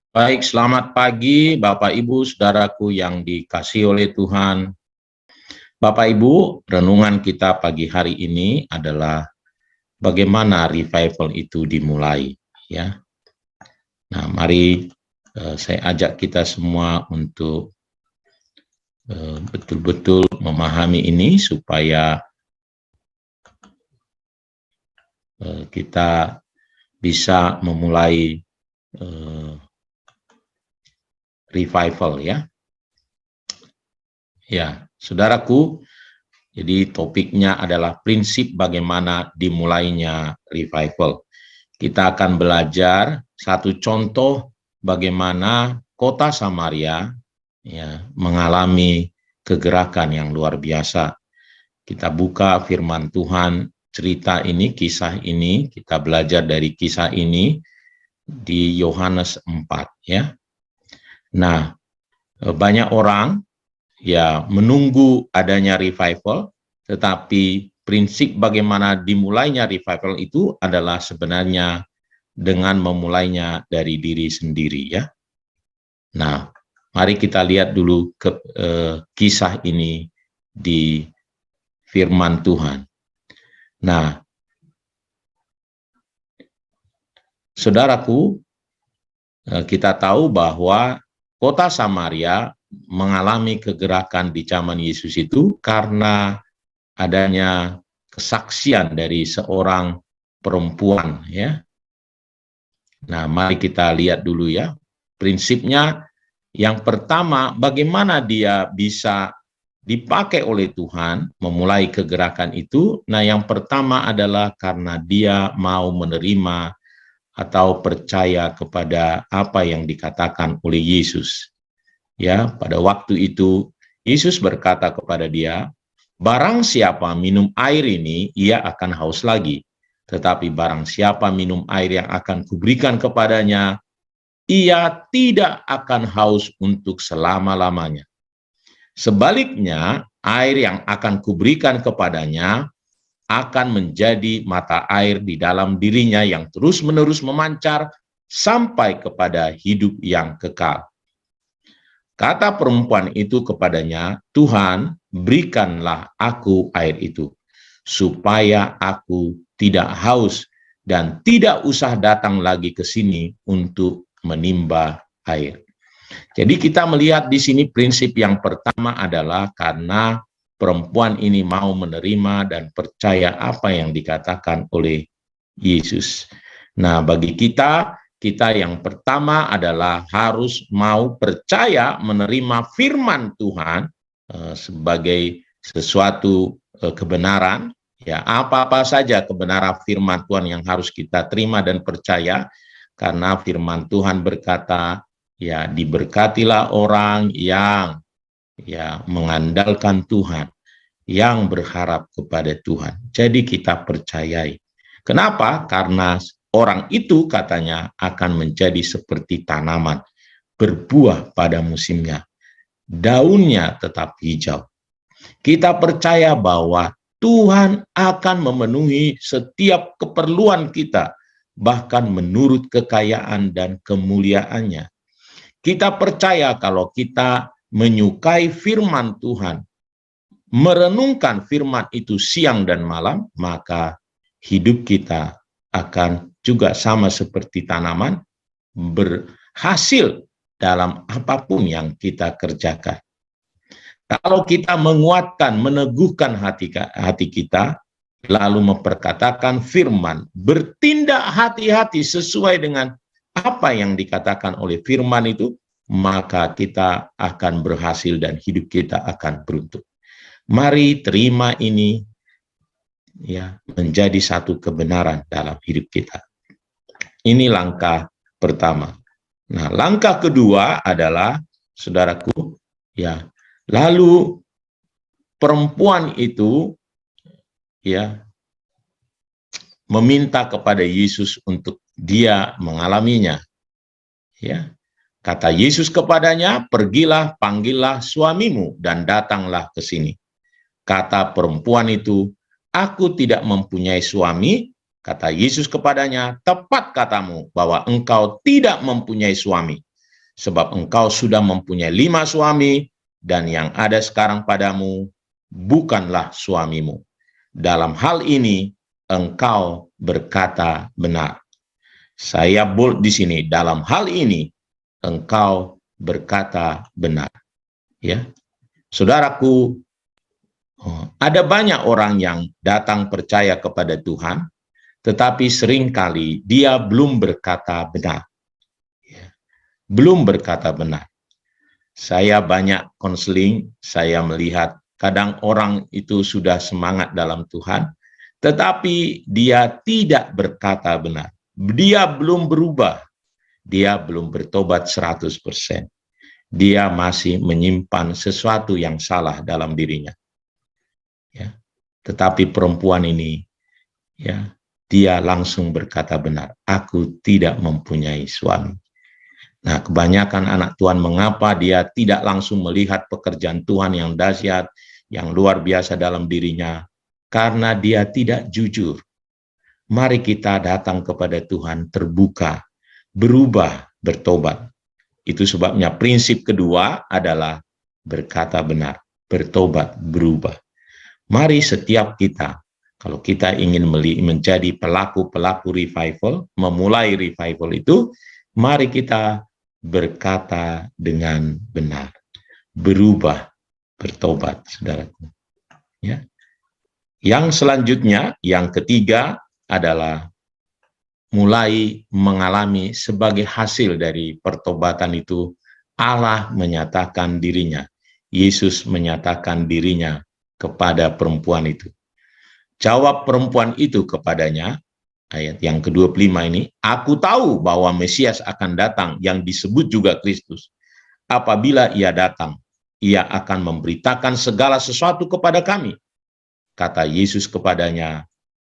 Baik, selamat pagi Bapak Ibu, saudaraku yang dikasihi oleh Tuhan. Bapak Ibu, renungan kita pagi hari ini adalah bagaimana revival itu dimulai. Ya, nah mari saya ajak kita semua untuk betul-betul memahami ini supaya kita bisa memulai revival ya. Ya, saudaraku, jadi topiknya adalah prinsip bagaimana dimulainya revival. Kita akan belajar satu contoh bagaimana kota Samaria ya, mengalami kegerakan yang luar biasa. Kita buka firman Tuhan, cerita ini, kisah ini, kita belajar dari kisah ini di Yohanes 4 ya. Nah, banyak orang ya menunggu adanya revival, tetapi prinsip bagaimana dimulainya revival itu adalah sebenarnya dengan memulainya dari diri sendiri ya. Nah, mari kita lihat dulu kisah ini di firman Tuhan. Nah, saudaraku, kita tahu bahwa kota Samaria mengalami kegerakan di zaman Yesus itu karena adanya kesaksian dari seorang perempuan ya. Nah, mari kita lihat dulu ya. Prinsipnya yang pertama, bagaimana dia bisa dipakai oleh Tuhan memulai kegerakan itu. Nah, yang pertama adalah karena dia mau menerima atau percaya kepada apa yang dikatakan oleh Yesus. Ya, pada waktu itu Yesus berkata kepada dia, "Barang siapa minum air ini, ia akan haus lagi. Tetapi barang siapa minum air yang akan kuberikan kepadanya, ia tidak akan haus untuk selama-lamanya. Sebaliknya, air yang akan kuberikan kepadanya akan menjadi mata air di dalam dirinya yang terus-menerus memancar sampai kepada hidup yang kekal." Kata perempuan itu kepadanya, "Tuhan, berikanlah aku air itu, supaya aku tidak haus dan tidak usah datang lagi ke sini untuk menimba air." Jadi kita melihat di sini prinsip yang pertama adalah karena perempuan ini mau menerima dan percaya apa yang dikatakan oleh Yesus. Nah, bagi kita yang pertama adalah harus mau percaya menerima firman Tuhan sebagai sesuatu kebenaran. Ya, apa-apa saja kebenaran firman Tuhan yang harus kita terima dan percaya, karena firman Tuhan berkata, ya, diberkatilah orang yang ya mengandalkan Tuhan, yang berharap kepada Tuhan. Jadi kita percayai. Kenapa? Karena orang itu katanya akan menjadi seperti tanaman, berbuah pada musimnya, daunnya tetap hijau. Kita percaya bahwa Tuhan akan memenuhi setiap keperluan kita, bahkan menurut kekayaan dan kemuliaannya. Kita percaya kalau kita menyukai firman Tuhan, merenungkan firman itu siang dan malam, maka hidup kita akan juga sama seperti tanaman, berhasil dalam apapun yang kita kerjakan. Kalau kita menguatkan, meneguhkan hati kita, lalu memperkatakan firman, bertindak hati-hati sesuai dengan apa yang dikatakan oleh firman itu, maka kita akan berhasil dan hidup kita akan beruntung. Mari terima ini ya menjadi satu kebenaran dalam hidup kita. Ini langkah pertama. Nah, langkah kedua adalah, saudaraku, ya, lalu perempuan itu ya meminta kepada Yesus untuk dia mengalaminya. Ya. Kata Yesus kepadanya, "Pergilah, panggillah suamimu dan datanglah ke sini." Kata perempuan itu, "Aku tidak mempunyai suami." Kata Yesus kepadanya, "Tepat katamu bahwa engkau tidak mempunyai suami. sebab engkau sudah mempunyai 5 suami, dan yang ada sekarang padamu bukanlah suamimu. Dalam hal ini, engkau berkata benar. Saya bold di sini, dalam hal ini, engkau berkata benar. Ya, saudaraku, ada banyak orang yang datang percaya kepada Tuhan, tetapi seringkali dia belum berkata benar. Belum berkata benar. Saya banyak konseling, saya melihat kadang orang itu sudah semangat dalam Tuhan, tetapi dia tidak berkata benar. Dia belum berubah. Dia belum bertobat 100%. Dia masih menyimpan sesuatu yang salah dalam dirinya. Ya. Tetapi perempuan ini, ya, dia langsung berkata benar, aku tidak mempunyai suami. Nah, kebanyakan anak Tuhan, mengapa dia tidak langsung melihat pekerjaan Tuhan yang dahsyat, yang luar biasa dalam dirinya? Karena dia tidak jujur. Mari kita datang kepada Tuhan terbuka, berubah, bertobat. Itu sebabnya prinsip kedua adalah berkata benar, bertobat, berubah. Mari setiap kita, kalau kita ingin menjadi pelaku-pelaku revival, memulai revival itu, mari kita berkata dengan benar, berubah, bertobat, saudaraku. Ya. Yang selanjutnya, yang ketiga adalah mulai mengalami sebagai hasil dari pertobatan itu, Allah menyatakan dirinya, Yesus menyatakan dirinya kepada perempuan itu. Jawab perempuan itu kepadanya, ayat yang ke-25 ini, aku tahu bahwa Mesias akan datang yang disebut juga Kristus. Apabila ia datang, ia akan memberitakan segala sesuatu kepada kami. Kata Yesus kepadanya,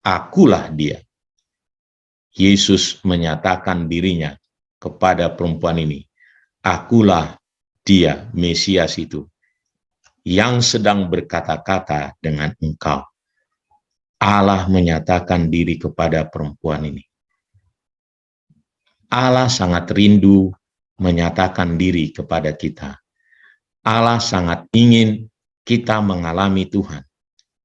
akulah dia. Yesus menyatakan dirinya kepada perempuan ini, akulah dia, Mesias itu, yang sedang berkata-kata dengan engkau. Allah menyatakan diri kepada perempuan ini. Allah sangat rindu menyatakan diri kepada kita. Allah sangat ingin kita mengalami Tuhan,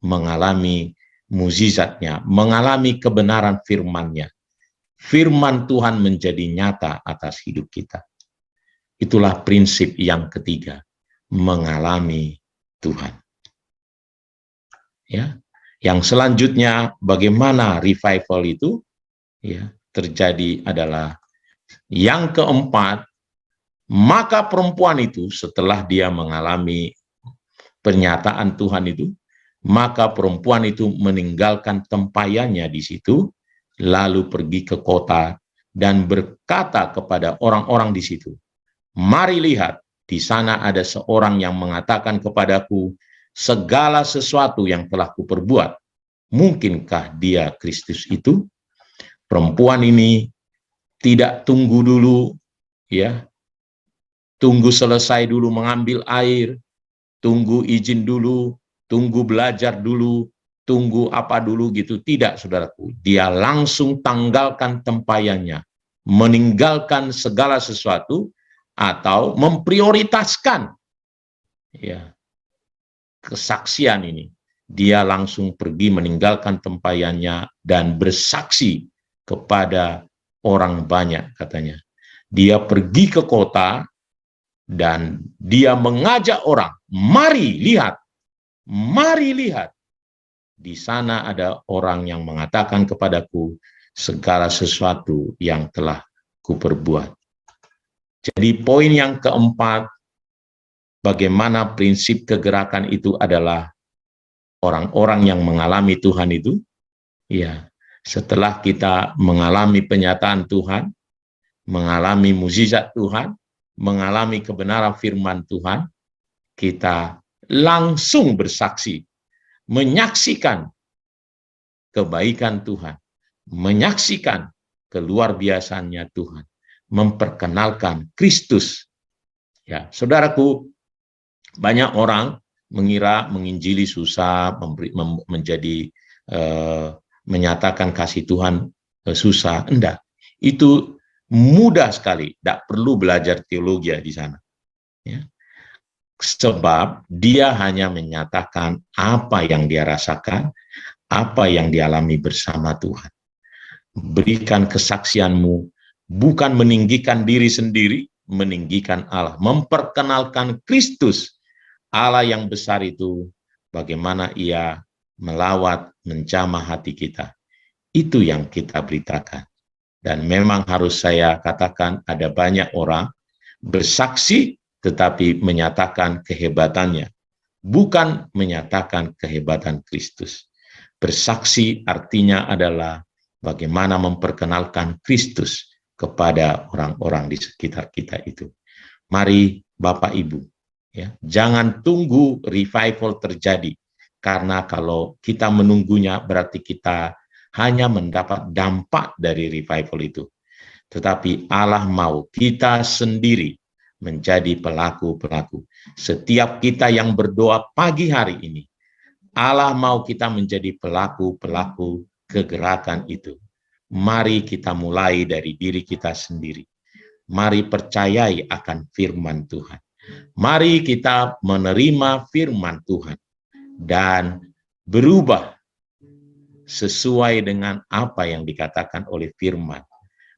mengalami mukjizatnya, mengalami kebenaran firman-Nya. Firman Tuhan menjadi nyata atas hidup kita. Itulah prinsip yang ketiga, mengalami Tuhan. Ya. Yang selanjutnya, bagaimana revival itu ya terjadi adalah yang keempat, maka perempuan itu setelah dia mengalami pernyataan Tuhan itu, maka perempuan itu meninggalkan tempayannya di situ, lalu pergi ke kota dan berkata kepada orang-orang di situ, mari lihat, di sana ada seorang yang mengatakan kepadaku segala sesuatu yang telah kuperbuat. Mungkinkah dia Kristus itu? Perempuan ini tidak tunggu dulu, ya, tunggu selesai dulu mengambil air, tunggu izin dulu, tunggu belajar dulu, tunggu apa dulu gitu. Tidak, saudaraku. Dia langsung tanggalkan tempayannya, meninggalkan segala sesuatu, atau memprioritaskan ya kesaksian ini. Dia langsung pergi meninggalkan tempayannya dan bersaksi kepada orang banyak, katanya. Dia pergi ke kota dan dia mengajak orang, mari lihat, mari lihat. Di sana ada orang yang mengatakan kepadaku segala sesuatu yang telah kuperbuat. Jadi poin yang keempat, bagaimana prinsip kegerakan itu adalah orang-orang yang mengalami Tuhan itu, ya, setelah kita mengalami penyataan Tuhan, mengalami mukjizat Tuhan, mengalami kebenaran firman Tuhan, kita langsung bersaksi, menyaksikan kebaikan Tuhan, menyaksikan keluar biasanya Tuhan, memperkenalkan Kristus. Ya, saudaraku, banyak orang mengira menginjili susah, menyatakan kasih Tuhan susah. Enggak. Itu Mudah sekali, tidak perlu belajar teologi di sana. Ya. Sebab dia hanya menyatakan apa yang dia rasakan, apa yang dialami bersama Tuhan. Berikan kesaksianmu, bukan meninggikan diri sendiri, meninggikan Allah, memperkenalkan Kristus, Allah yang besar itu, bagaimana ia melawat, menjamah hati kita. Itu yang kita beritakan. Dan memang harus saya katakan, ada banyak orang bersaksi tetapi menyatakan kehebatannya, bukan menyatakan kehebatan Kristus. Bersaksi artinya adalah bagaimana memperkenalkan Kristus kepada orang-orang di sekitar kita itu. Mari Bapak Ibu, ya, jangan tunggu revival terjadi, karena kalau kita menunggunya berarti kita hanya mendapat dampak dari revival itu. Tetapi Allah mau kita sendiri menjadi pelaku-pelaku. Setiap kita yang berdoa pagi hari ini, Allah mau kita menjadi pelaku-pelaku kegerakan itu. Mari kita mulai dari diri kita sendiri. Mari percayai akan firman Tuhan. Mari kita menerima firman Tuhan dan berubah sesuai dengan apa yang dikatakan oleh firman.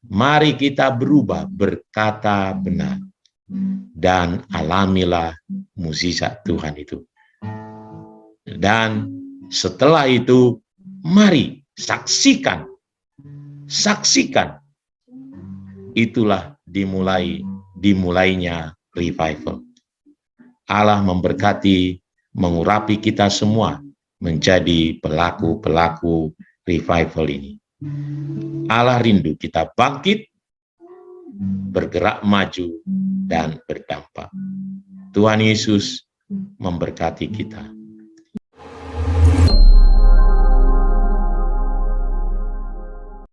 Mari kita berubah, berkata benar, dan alamilah mukjizat Tuhan itu. Dan setelah itu, mari saksikan. Itulah dimulainya revival. Allah memberkati, mengurapi kita semua menjadi pelaku-pelaku revival ini. Allah rindu kita bangkit, bergerak maju, dan berdampak. Tuhan Yesus memberkati kita.